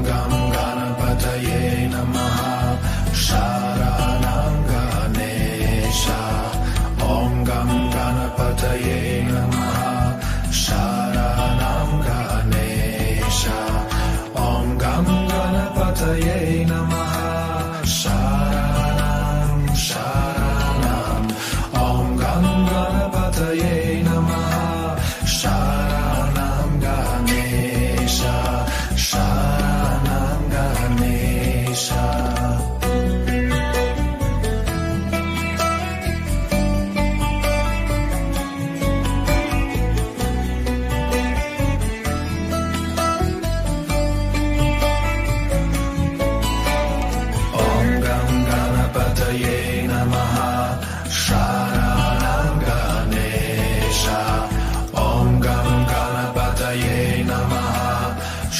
Gam Ganapataye Namaha Sharanam Ganesha. Om Gam Ganapataye Namaha Sharanam Ganesha. Om Gam Ganapataye Namaha Sharanam Sharanam. Om Gam Ganapataye Namaha Sharanam Ganesha. Sharanam Ganesha. Om Gam Ganapataye Namaha Sharanam Ganesha. Om Gam Ganapataye Namaha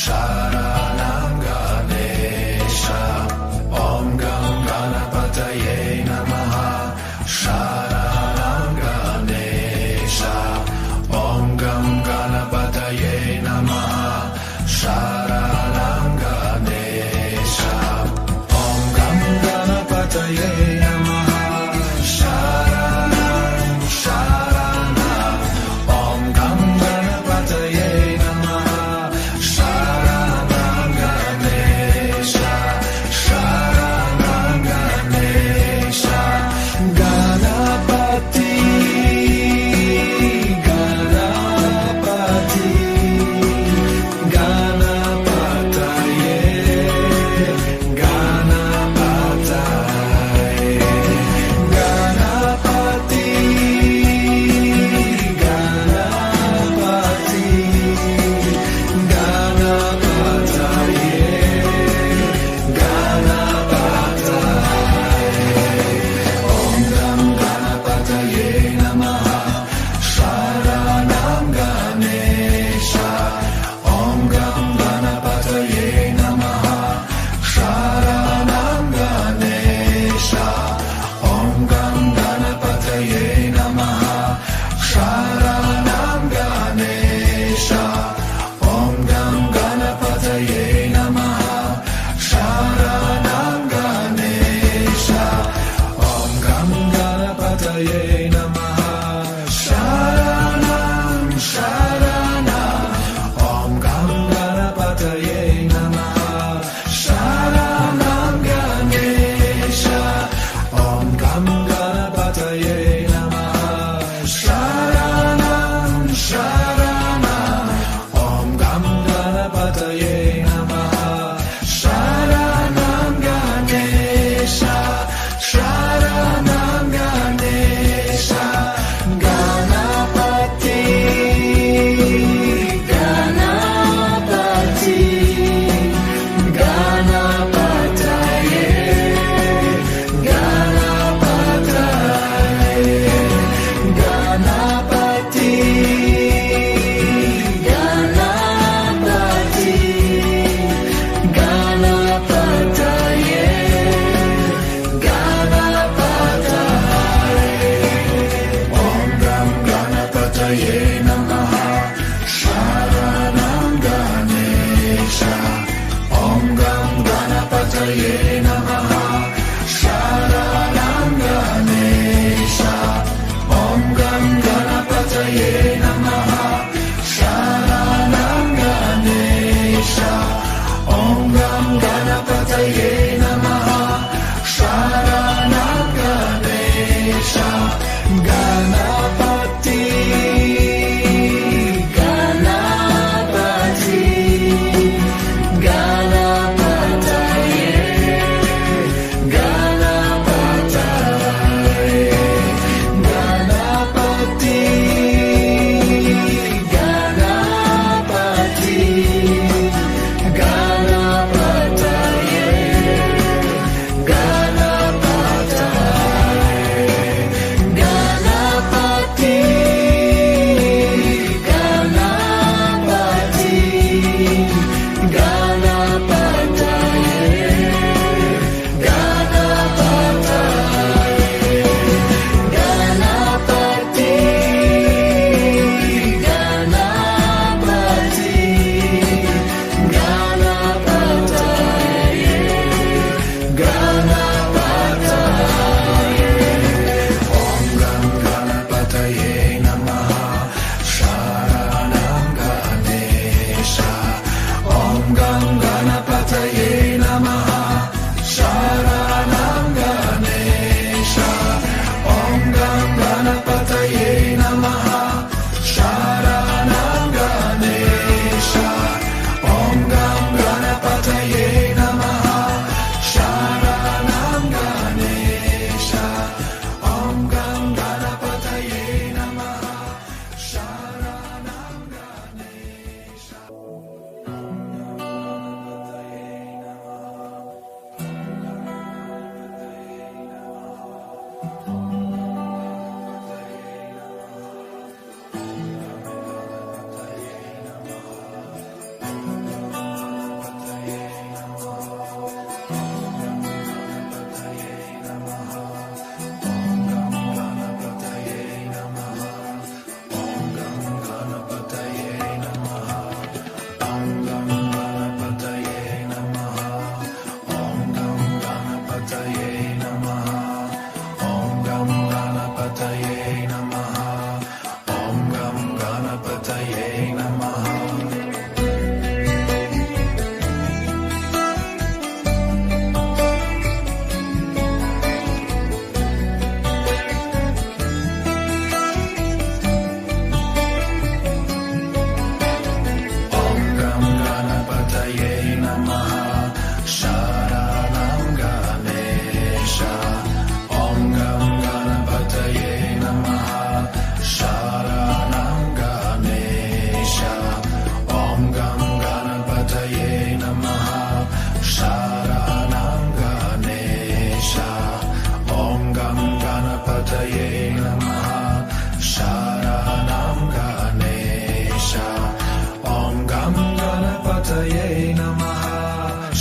Sharanam Ganesha. Om Gam Ganapataye Namaha Sharanam Ganesha. Om Gam Ganapataye Namaha Sharanam Ganesha. Om Gam Ganapataye Namaha Sharanam Sharanam. Om Gam Ganapataye Namaha Sharanam Ganesha. Sharanam Ganesha. Ganapati, Ganapati, Ganapataye, Ganapataye, Ganapati, Ganapati, Ganapataye, Ganapataye. Om Gam Ganapataye Namaha Sharanam Ganesha. Om Gam Ganapataye Namaha Sharanam Ganesha. Om Gam Ganapataye Namaha Sharanam Ganesha. Om Gam Ganapataye Namaha Sharanam Ganesha. Om Gam Ganapataye Namaha Sharanam Sharanam. Om Gam Ganapataye Namaha Sharanam Ganesha. Om Gam Ganapataye Namaha Sharanam Sharanam. Om Gam Ganapataye Namaha Sharanam Ganesha. Sharanam Ganesha. Ganapati, Ganapati, Ganapataye, Ganapataye, Ganapati, Ganapati, Ganapataye, Ganapataye. Om Gam Ganapataye Namaha Sharanam Ganesha. Om Gam Ganapataye Namaha Sharanam Ganesha. Om Gam Ganapataye Namaha Sharanam Ganesha. Om Gam Ganapataye Namaha Sharanam Ganesha. Ganapati, Ganapati, Ganapataye,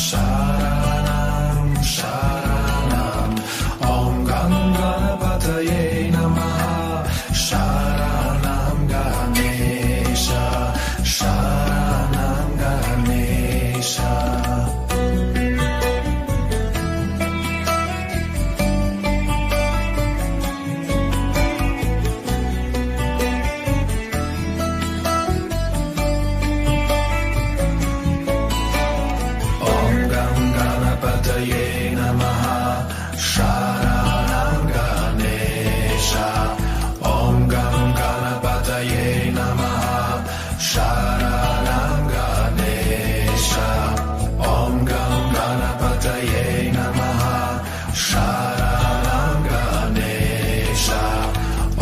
Sharanam Sharanam Om Gam Ganapataye Namaha Sharanam Ganesha Sharanam Ganesha Om Gam Ganapataye Namaha Sharanam Ganesha Om Gam Ganapataye Namaha Sharanam Ganesha Om Gam Ganapataye Namaha Sharanam Ganesha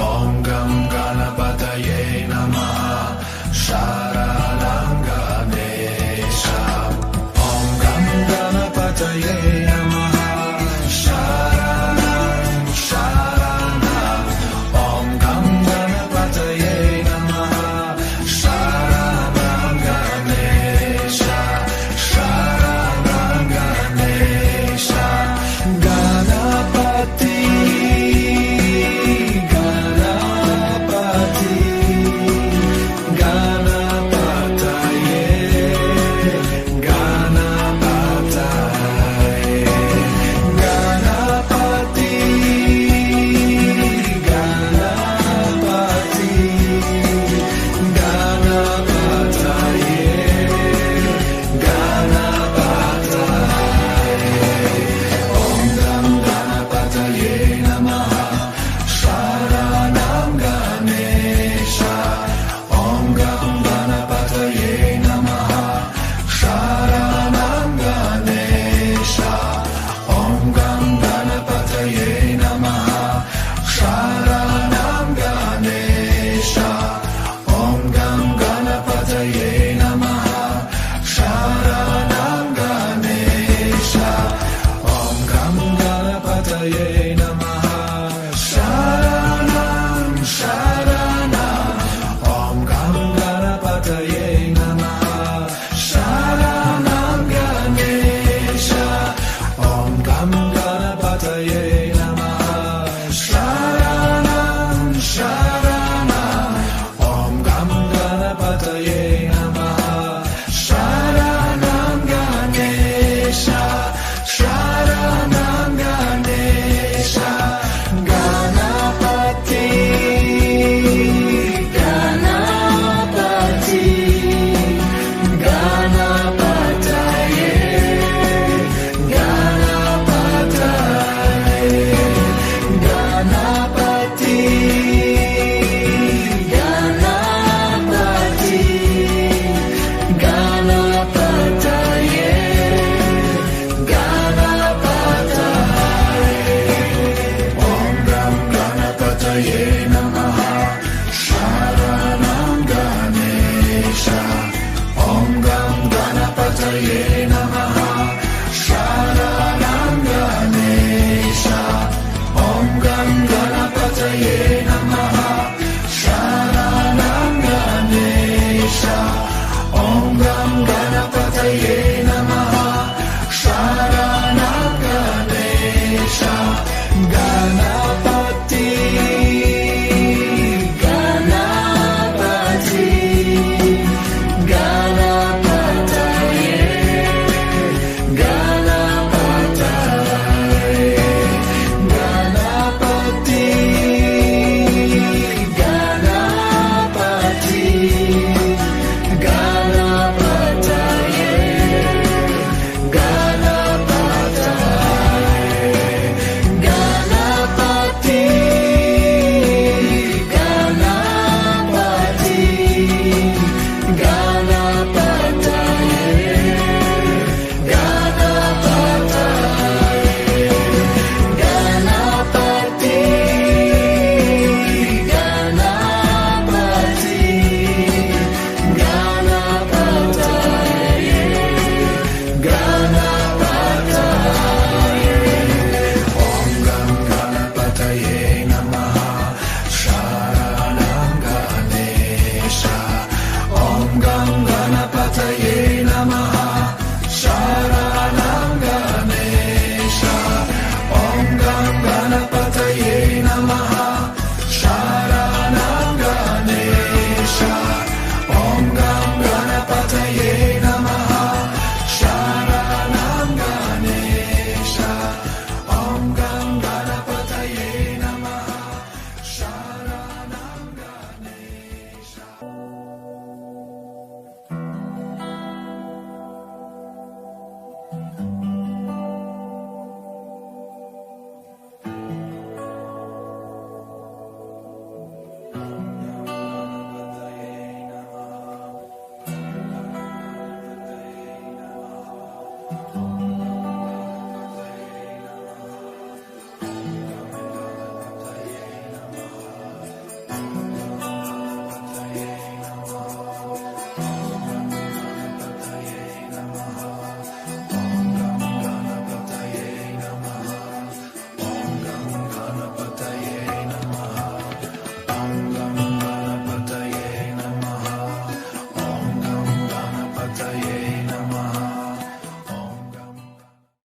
Om Gam Ganapataye Namaha Sharanam Ganesha Om Gam Ganapataye